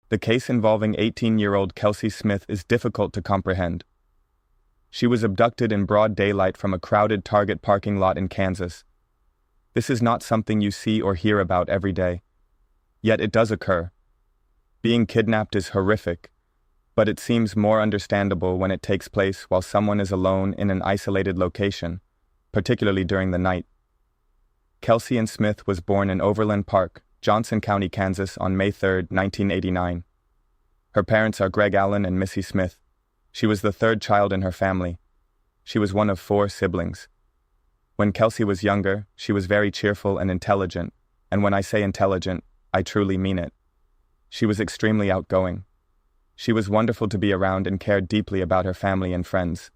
The case involving 18-year-old Kelsey Smith is difficult to comprehend. She was abducted in broad daylight from a crowded Target parking lot in Kansas. This is not something you see or hear about every day. Yet it does occur. Being kidnapped is horrific, but it seems more understandable when it takes place while someone is alone in an isolated location, particularly during the night. Kelsey Ann Smith was born in Overland Park, Johnson County, Kansas on May 3, 1989. Her parents are Greg Allen and Missy Smith. She was the third child in her family. She was one of 4 siblings. When Kelsey was younger, she was very cheerful and intelligent, and when I say intelligent, I truly mean it. She was extremely outgoing. She was wonderful to be around and cared deeply about her family and friends.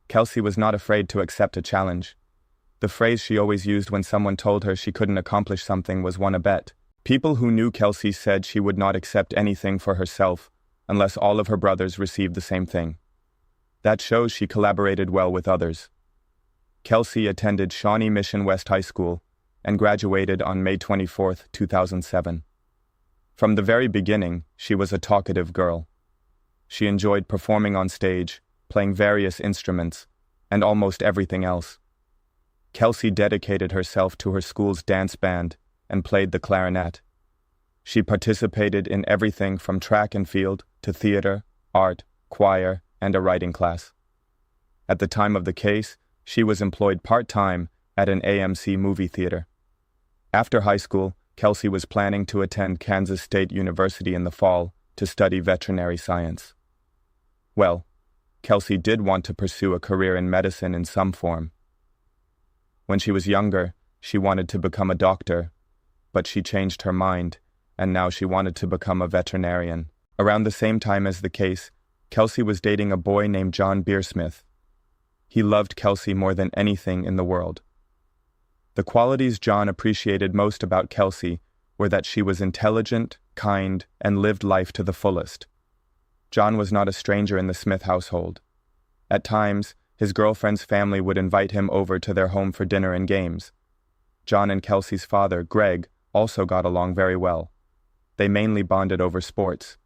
Kelsey was not afraid to accept a challenge. The phrase she always used when someone told her she couldn't accomplish something was "won a bet." People who knew Kelsey said she would not accept anything for herself unless all of her brothers received the same thing. That shows she collaborated well with others. Kelsey attended Shawnee Mission West High School and graduated on May 24, 2007. From the very beginning, she was a talkative girl. She enjoyed performing on stage, playing various instruments, and almost everything else. Kelsey dedicated herself to her school's dance band and played the clarinet. She participated in everything from track and field to theater, art, choir, and a writing class. At the time of the case, she was employed part-time at an AMC movie theater. After high school, Kelsey was planning to attend Kansas State University in the fall to study veterinary science. Well, Kelsey did want to pursue a career in medicine in some form. When she was younger, she wanted to become a doctor, but she changed her mind, and now she wanted to become a veterinarian. Around the same time as the case, Kelsey was dating a boy named John Beersmith. He loved Kelsey more than anything in the world. The qualities John appreciated most about Kelsey were that she was intelligent, kind, and lived life to the fullest. John was not a stranger in the Smith household. At times, his girlfriend's family would invite him over to their home for dinner and games. John and Kelsey's father, Greg, also got along very well. They mainly bonded over sports.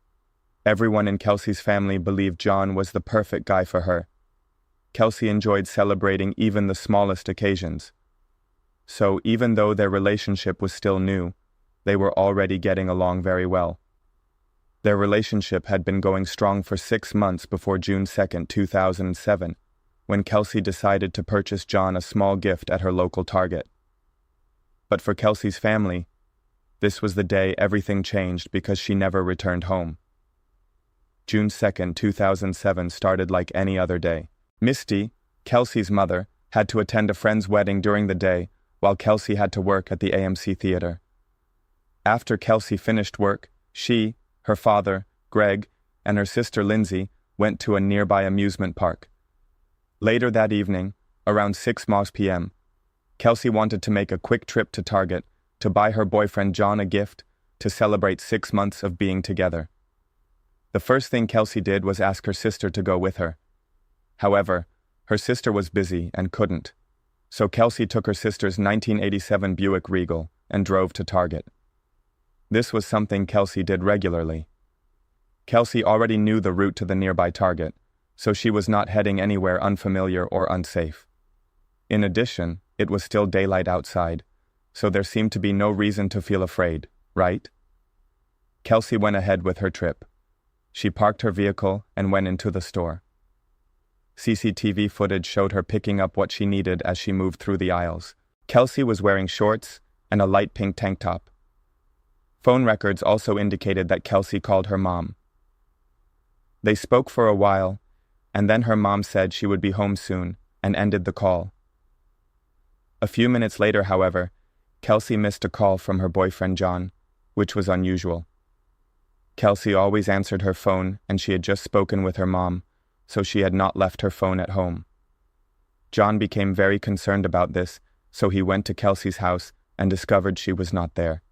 Everyone in Kelsey's family believed John was the perfect guy for her. Kelsey enjoyed celebrating even the smallest occasions. So even though their relationship was still new, they were already getting along very well. Their relationship had been going strong for 6 months before June 2, 2007, when Kelsey decided to purchase John a small gift at her local Target. But for Kelsey's family, this was the day everything changed because she never returned home. June 2, 2007 started like any other day. Misty, Kelsey's mother, had to attend a friend's wedding during the day while Kelsey had to work at the AMC theater. After Kelsey finished work, she, her father, Greg, and her sister Lindsay went to a nearby amusement park. Later that evening, around 6 p.m., Kelsey wanted to make a quick trip to Target to buy her boyfriend John a gift to celebrate 6 months of being together. The first thing Kelsey did was ask her sister to go with her. However, her sister was busy and couldn't, so Kelsey took her sister's 1987 Buick Regal and drove to Target. This was something Kelsey did regularly. Kelsey already knew the route to the nearby Target, so she was not heading anywhere unfamiliar or unsafe. In addition, it was still daylight outside, so there seemed to be no reason to feel afraid, right? Kelsey went ahead with her trip. She parked her vehicle and went into the store. CCTV footage showed her picking up what she needed as she moved through the aisles. Kelsey was wearing shorts and a light pink tank top. Phone records also indicated that Kelsey called her mom. They spoke for a while, and then her mom said she would be home soon and ended the call. A few minutes later, however, Kelsey missed a call from her boyfriend John, which was unusual. Kelsey always answered her phone, and she had just spoken with her mom, so she had not left her phone at home. John became very concerned about this, so he went to Kelsey's house and discovered she was not there.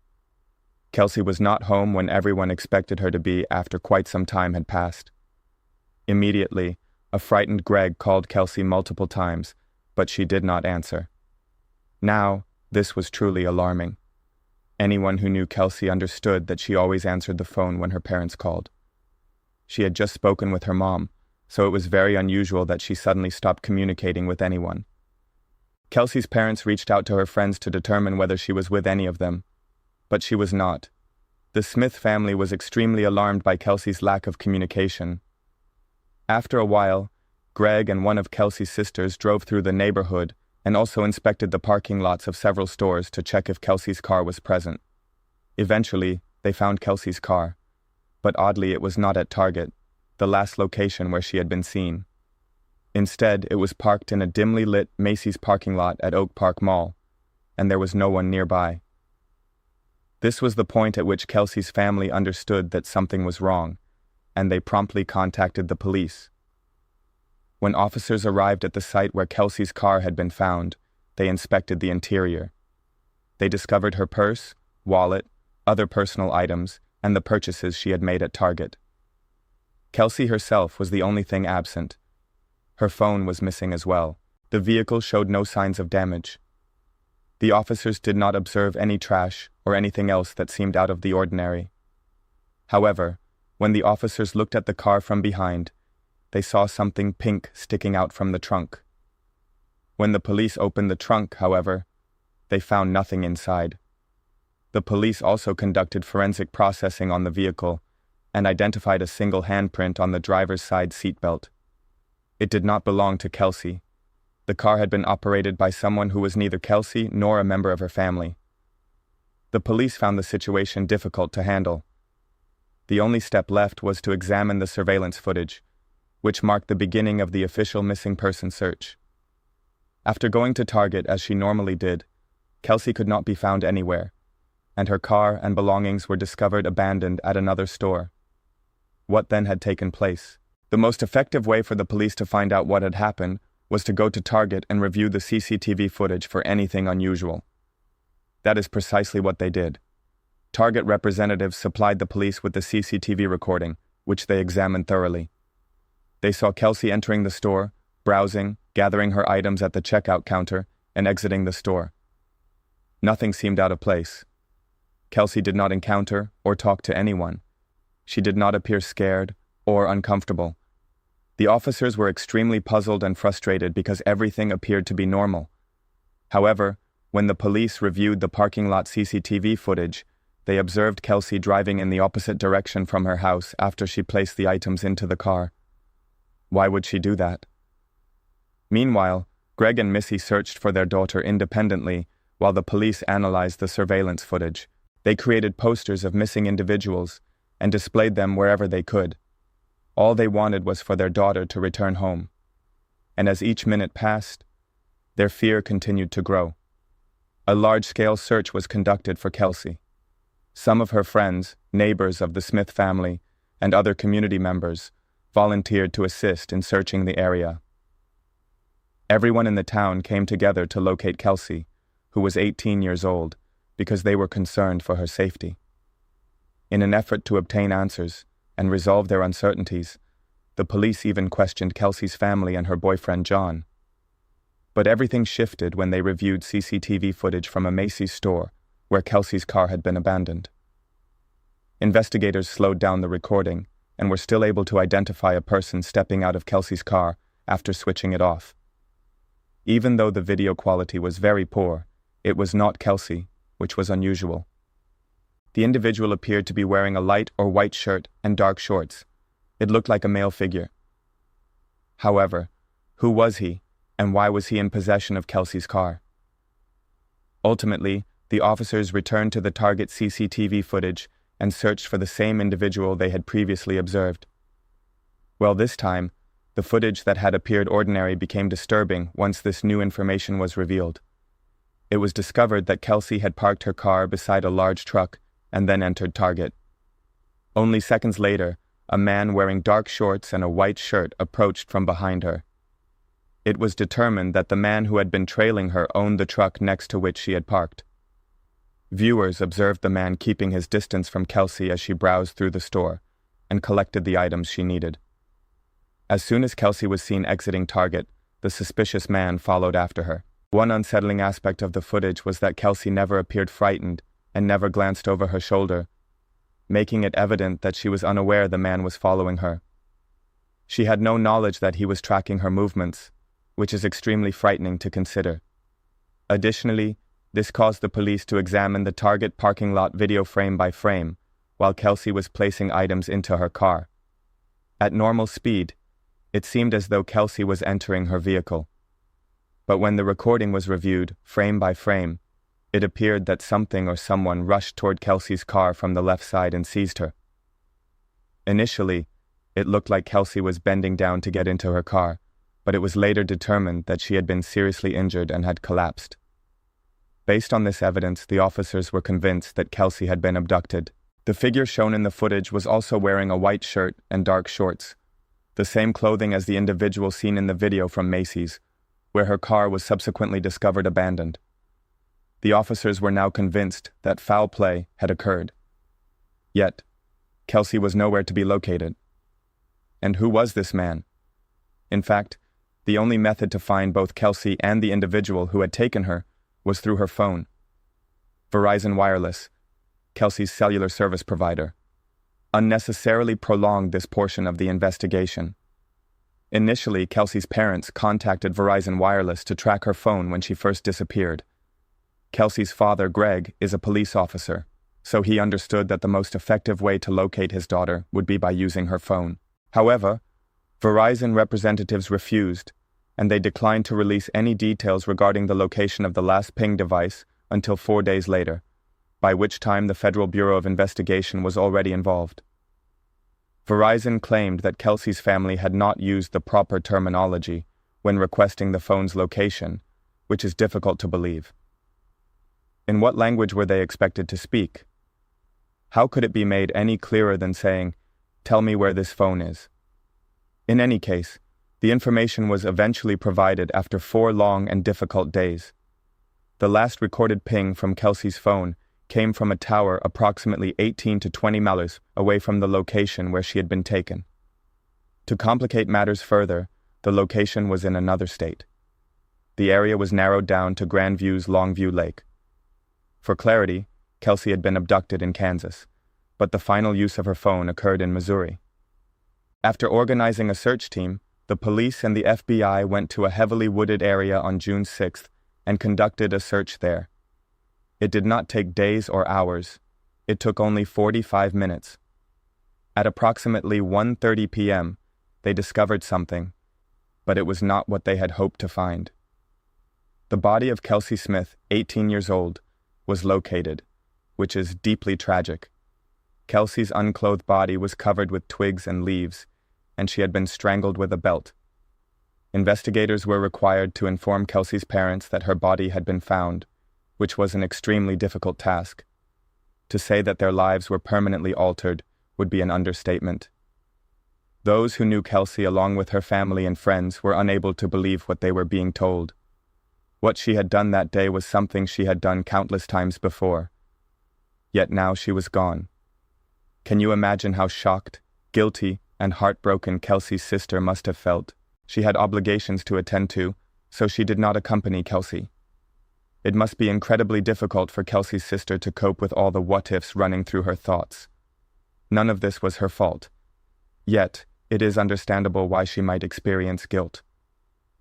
Kelsey was not home when everyone expected her to be after quite some time had passed. Immediately, a frightened Greg called Kelsey multiple times, but she did not answer. Now, this was truly alarming. Anyone who knew Kelsey understood that she always answered the phone when her parents called. She had just spoken with her mom, so it was very unusual that she suddenly stopped communicating with anyone. Kelsey's parents reached out to her friends to determine whether she was with any of them, but she was not. The Smith family was extremely alarmed by Kelsey's lack of communication. After a while, Greg and one of Kelsey's sisters drove through the neighborhood and also inspected the parking lots of several stores to check if Kelsey's car was present. Eventually, they found Kelsey's car, but oddly it was not at Target, the last location where she had been seen. Instead, it was parked in a dimly lit Macy's parking lot at Oak Park Mall, and there was no one nearby. This was the point at which Kelsey's family understood that something was wrong, and they promptly contacted the police. When officers arrived at the site where Kelsey's car had been found, they inspected the interior. They discovered her purse, wallet, other personal items, and the purchases she had made at Target. Kelsey herself was the only thing absent. Her phone was missing as well. The vehicle showed no signs of damage. The officers did not observe any trash or anything else that seemed out of the ordinary. However, when the officers looked at the car from behind, they saw something pink sticking out from the trunk. When the police opened the trunk, however, they found nothing inside. The police also conducted forensic processing on the vehicle and identified a single handprint on the driver's side seatbelt. It did not belong to Kelsey. The car had been operated by someone who was neither Kelsey nor a member of her family. The police found the situation difficult to handle. The only step left was to examine the surveillance footage, which marked the beginning of the official missing person search. After going to Target as she normally did, Kelsey could not be found anywhere, and her car and belongings were discovered abandoned at another store. What then had taken place? The most effective way for the police to find out what had happened was to go to Target and review the CCTV footage for anything unusual. That is precisely what they did. Target representatives supplied the police with the CCTV recording, which they examined thoroughly. They saw Kelsey entering the store, browsing, gathering her items at the checkout counter, and exiting the store. Nothing seemed out of place. Kelsey did not encounter or talk to anyone. She did not appear scared or uncomfortable. The officers were extremely puzzled and frustrated because everything appeared to be normal. However, when the police reviewed the parking lot CCTV footage, they observed Kelsey driving in the opposite direction from her house after she placed the items into the car. Why would she do that? Meanwhile, Greg and Missy searched for their daughter independently while the police analyzed the surveillance footage. They created posters of missing individuals and displayed them wherever they could. All they wanted was for their daughter to return home. And as each minute passed, their fear continued to grow. A large-scale search was conducted for Kelsey. Some of her friends, neighbors of the Smith family, and other community members volunteered to assist in searching the area. Everyone in the town came together to locate Kelsey, who was 18 years old, because they were concerned for her safety. In an effort to obtain answers and resolve their uncertainties, the police even questioned Kelsey's family and her boyfriend John. But everything shifted when they reviewed CCTV footage from a Macy's store where Kelsey's car had been abandoned. Investigators slowed down the recording and were still able to identify a person stepping out of Kelsey's car after switching it off. Even though the video quality was very poor, it was not Kelsey, which was unusual. The individual appeared to be wearing a light or white shirt and dark shorts. It looked like a male figure. However, who was he, and why was he in possession of Kelsey's car? Ultimately, the officers returned to the Target CCTV footage and searched for the same individual they had previously observed. Well, this time, the footage that had appeared ordinary became disturbing once this new information was revealed. It was discovered that Kelsey had parked her car beside a large truck and then entered Target. Only seconds later, a man wearing dark shorts and a white shirt approached from behind her. It was determined that the man who had been trailing her owned the truck next to which she had parked. Viewers observed the man keeping his distance from Kelsey as she browsed through the store and collected the items she needed. As soon as Kelsey was seen exiting Target, the suspicious man followed after her. One unsettling aspect of the footage was that Kelsey never appeared frightened and never glanced over her shoulder, making it evident that she was unaware the man was following her. She had no knowledge that he was tracking her movements, which is extremely frightening to consider. Additionally, this caused the police to examine the Target parking lot video frame by frame, while Kelsey was placing items into her car. At normal speed, it seemed as though Kelsey was entering her vehicle. But when the recording was reviewed, frame by frame, it appeared that something or someone rushed toward Kelsey's car from the left side and seized her. Initially, it looked like Kelsey was bending down to get into her car, but it was later determined that she had been seriously injured and had collapsed. Based on this evidence, the officers were convinced that Kelsey had been abducted. The figure shown in the footage was also wearing a white shirt and dark shorts, the same clothing as the individual seen in the video from Macy's, where her car was subsequently discovered abandoned. The officers were now convinced that foul play had occurred. Yet, Kelsey was nowhere to be located. And who was this man? In fact, the only method to find both Kelsey and the individual who had taken her was through her phone. Verizon Wireless, Kelsey's cellular service provider, unnecessarily prolonged this portion of the investigation. Initially, Kelsey's parents contacted Verizon Wireless to track her phone when she first disappeared. Kelsey's father, Greg, is a police officer, so he understood that the most effective way to locate his daughter would be by using her phone. However, Verizon representatives refused, and they declined to release any details regarding the location of the last ping device until 4 days later, by which time the Federal Bureau of Investigation was already involved. Verizon claimed that Kelsey's family had not used the proper terminology when requesting the phone's location, which is difficult to believe. In what language were they expected to speak? How could it be made any clearer than saying, "Tell me where this phone is"? In any case, the information was eventually provided after 4 long and difficult days. The last recorded ping from Kelsey's phone came from a tower approximately 18 to 20 miles away from the location where she had been taken. To complicate matters further, the location was in another state. The area was narrowed down to Grandview's Longview Lake. For clarity, Kelsey had been abducted in Kansas, but the final use of her phone occurred in Missouri. After organizing a search team, the police and the FBI went to a heavily wooded area on June 6th and conducted a search there. It did not take days or hours. It took only 45 minutes. At approximately 1:30 p.m., they discovered something, but it was not what they had hoped to find. The body of Kelsey Smith, 18 years old, was located, which is deeply tragic. Kelsey's unclothed body was covered with twigs and leaves, and she had been strangled with a belt. Investigators were required to inform Kelsey's parents that her body had been found, which was an extremely difficult task. To say that their lives were permanently altered would be an understatement. Those who knew Kelsey along with her family and friends were unable to believe what they were being told. What she had done that day was something she had done countless times before. Yet now she was gone. Can you imagine how shocked, guilty, and heartbroken Kelsey's sister must have felt? She had obligations to attend to, so she did not accompany Kelsey. It must be incredibly difficult for Kelsey's sister to cope with all the what-ifs running through her thoughts. None of this was her fault. Yet, it is understandable why she might experience guilt.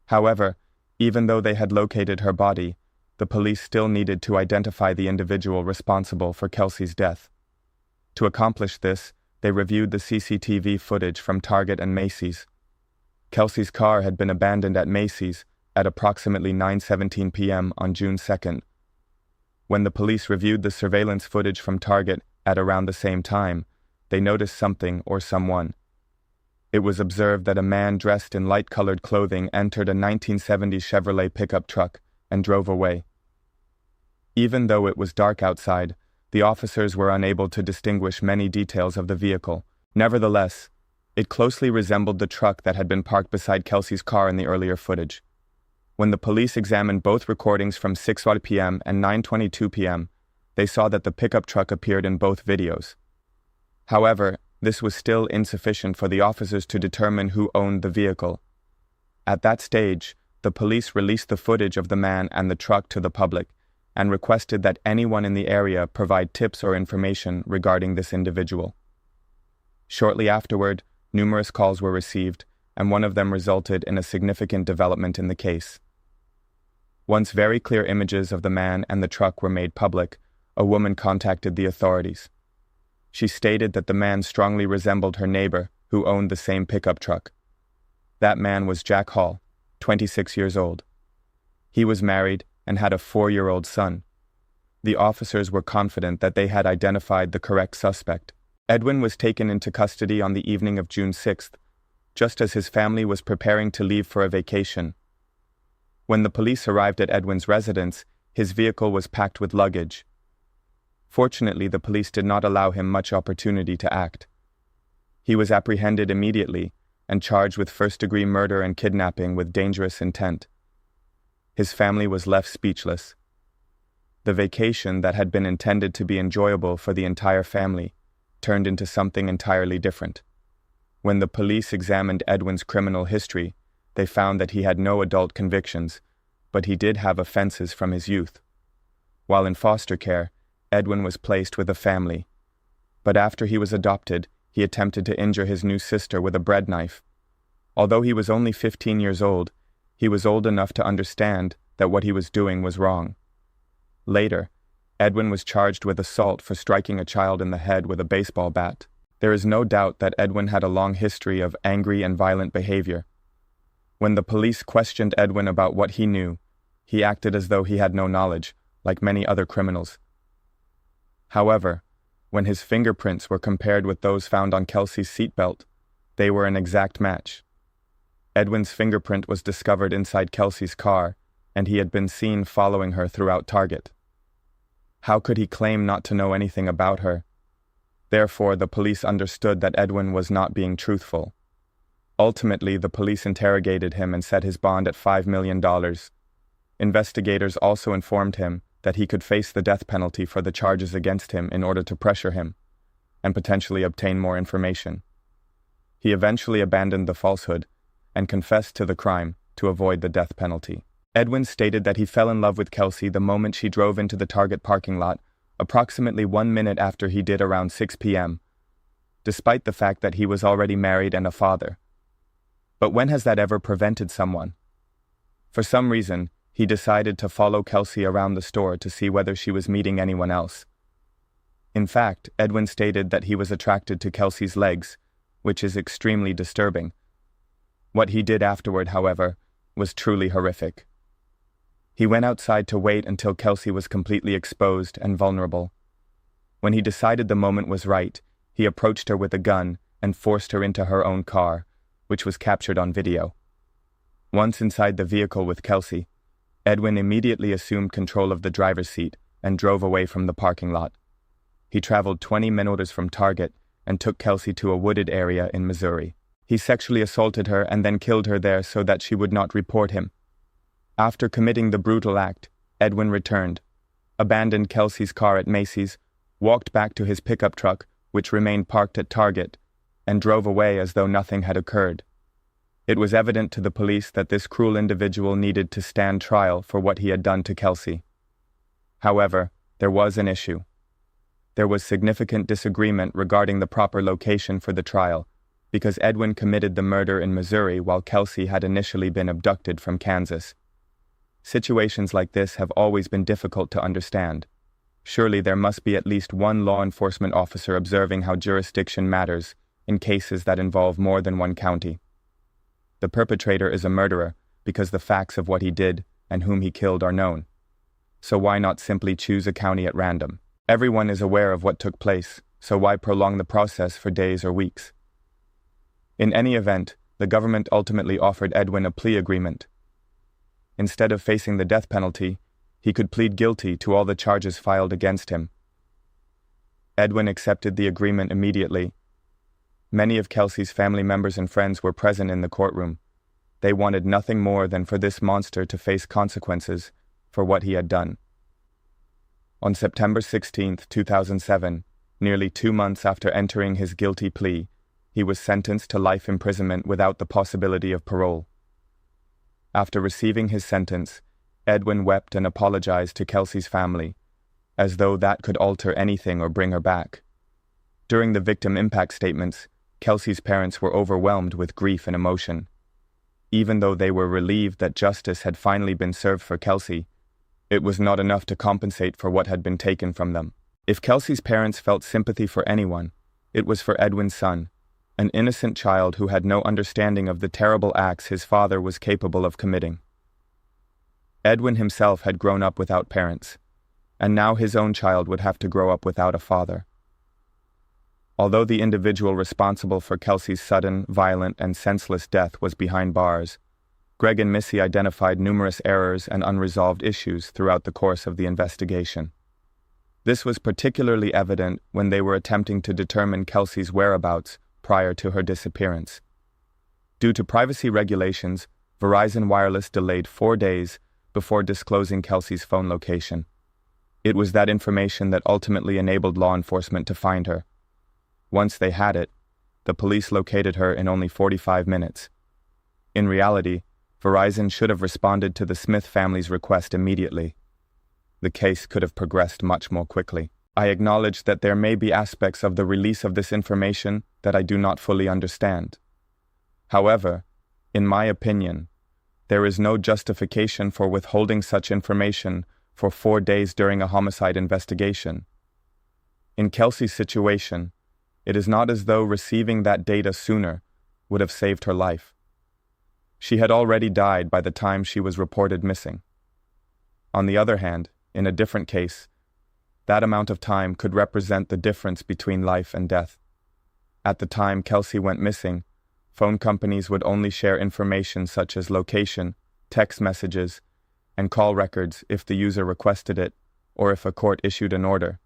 However, even though they had located her body, the police still needed to identify the individual responsible for Kelsey's death. To accomplish this, they reviewed the CCTV footage from Target and Macy's. Kelsey's car had been abandoned at Macy's at approximately 9:17 p.m. on June 2nd. When the police reviewed the surveillance footage from Target at around the same time, they noticed something or someone. It was observed that a man dressed in light-colored clothing entered a 1970 Chevrolet pickup truck and drove away. Even though it was dark outside, the officers were unable to distinguish many details of the vehicle. Nevertheless, it closely resembled the truck that had been parked beside Kelsey's car in the earlier footage. When the police examined both recordings from 6:00 p.m. and 9:22 p.m., they saw that the pickup truck appeared in both videos. However, this was still insufficient for the officers to determine who owned the vehicle. At that stage, the police released the footage of the man and the truck to the public, and requested that anyone in the area provide tips or information regarding this individual. Shortly afterward, numerous calls were received, and one of them resulted in a significant development in the case. Once very clear images of the man and the truck were made public, a woman contacted the authorities. She stated that the man strongly resembled her neighbor, who owned the same pickup truck. That man was Jack Hall, 26 years old. He was married and had a 4-year-old son. The officers were confident that they had identified the correct suspect. Edwin was taken into custody on the evening of June 6th, just as his family was preparing to leave for a vacation. When the police arrived at Edwin's residence, his vehicle was packed with luggage. Fortunately, the police did not allow him much opportunity to act. He was apprehended immediately and charged with first-degree murder and kidnapping with dangerous intent. His family was left speechless. The vacation that had been intended to be enjoyable for the entire family turned into something entirely different. When the police examined Edwin's criminal history, they found that he had no adult convictions, but he did have offenses from his youth. While in foster care, Edwin was placed with a family. But after he was adopted, he attempted to injure his new sister with a bread knife. Although he was only 15 years old, he was old enough to understand that what he was doing was wrong. Later, Edwin was charged with assault for striking a child in the head with a baseball bat. There is no doubt that Edwin had a long history of angry and violent behavior. When the police questioned Edwin about what he knew, he acted as though he had no knowledge, like many other criminals. However, when his fingerprints were compared with those found on Kelsey's seatbelt, they were an exact match. Edwin's fingerprint was discovered inside Kelsey's car, and he had been seen following her throughout Target. How could he claim not to know anything about her? Therefore, the police understood that Edwin was not being truthful. Ultimately, the police interrogated him and set his bond at $5 million. Investigators also informed him that he could face the death penalty for the charges against him in order to pressure him and potentially obtain more information. He eventually abandoned the falsehood and confessed to the crime to avoid the death penalty. Edwin stated that he fell in love with Kelsey the moment she drove into the Target parking lot, approximately 1 minute after he did around 6 p.m., despite the fact that he was already married and a father. But when has that ever prevented someone? For some reason, he decided to follow Kelsey around the store to see whether she was meeting anyone else. In fact, Edwin stated that he was attracted to Kelsey's legs, which is extremely disturbing. What he did afterward, however, was truly horrific. He went outside to wait until Kelsey was completely exposed and vulnerable. When he decided the moment was right, he approached her with a gun and forced her into her own car, which was captured on video. Once inside the vehicle with Kelsey, Edwin immediately assumed control of the driver's seat and drove away from the parking lot. He traveled 20 minutes from Target and took Kelsey to a wooded area in Missouri. He sexually assaulted her and then killed her there so that she would not report him. After committing the brutal act, Edwin returned, abandoned Kelsey's car at Macy's, walked back to his pickup truck, which remained parked at Target, and drove away as though nothing had occurred. It was evident to the police that this cruel individual needed to stand trial for what he had done to Kelsey. However, there was an issue. There was significant disagreement regarding the proper location for the trial, because Edwin committed the murder in Missouri while Kelsey had initially been abducted from Kansas. Situations like this have always been difficult to understand. Surely there must be at least one law enforcement officer observing how jurisdiction matters in cases that involve more than one county. The perpetrator is a murderer because the facts of what he did and whom he killed are known. So why not simply choose a county at random? Everyone is aware of what took place, so why prolong the process for days or weeks? In any event, the government ultimately offered Edwin a plea agreement. Instead of facing the death penalty, he could plead guilty to all the charges filed against him. Edwin accepted the agreement immediately. Many of Kelsey's family members and friends were present in the courtroom. They wanted nothing more than for this monster to face consequences for what he had done. On September 16, 2007, nearly 2 months after entering his guilty plea, he was sentenced to life imprisonment without the possibility of parole. After receiving his sentence, Edwin wept and apologized to Kelsey's family, as though that could alter anything or bring her back. During the victim impact statements, Kelsey's parents were overwhelmed with grief and emotion. Even though they were relieved that justice had finally been served for Kelsey, it was not enough to compensate for what had been taken from them. If Kelsey's parents felt sympathy for anyone, it was for Edwin's son, an innocent child who had no understanding of the terrible acts his father was capable of committing. Edwin himself had grown up without parents, and now his own child would have to grow up without a father. Although the individual responsible for Kelsey's sudden, violent, and senseless death was behind bars, Greg and Missy identified numerous errors and unresolved issues throughout the course of the investigation. This was particularly evident when they were attempting to determine Kelsey's whereabouts prior to her disappearance. Due to privacy regulations, Verizon Wireless delayed 4 days before disclosing Kelsey's phone location. It was that information that ultimately enabled law enforcement to find her. Once they had it, the police located her in only 45 minutes. In reality, Verizon should have responded to the Smith family's request immediately. The case could have progressed much more quickly. I acknowledge that there may be aspects of the release of this information that I do not fully understand. However, in my opinion, there is no justification for withholding such information for 4 days during a homicide investigation. In Kelsey's situation, it is not as though receiving that data sooner would have saved her life. She had already died by the time she was reported missing. On the other hand, in a different case, that amount of time could represent the difference between life and death. At the time Kelsey went missing, phone companies would only share information such as location, text messages, and call records if the user requested it or if a court issued an order.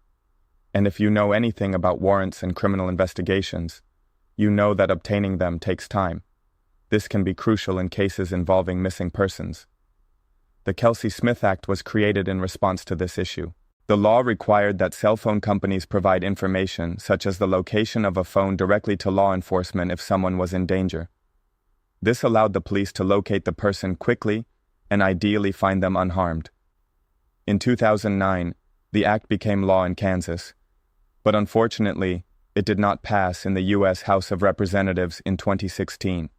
And if you know anything about warrants and criminal investigations, you know that obtaining them takes time. This can be crucial in cases involving missing persons. The Kelsey Smith Act was created in response to this issue. The law required that cell phone companies provide information such as the location of a phone directly to law enforcement if someone was in danger. This allowed the police to locate the person quickly and ideally find them unharmed. In 2009, the act became law in Kansas, but unfortunately, it did not pass in the U.S. House of Representatives in 2016.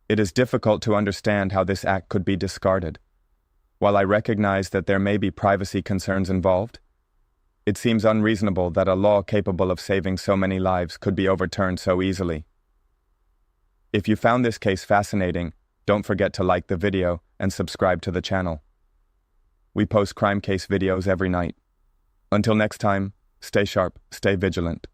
It is difficult to understand how this act could be discarded. While I recognize that there may be privacy concerns involved, it seems unreasonable that a law capable of saving so many lives could be overturned so easily. If you found this case fascinating, don't forget to like the video and subscribe to the channel. We post crime case videos every night. Until next time, stay sharp, stay vigilant,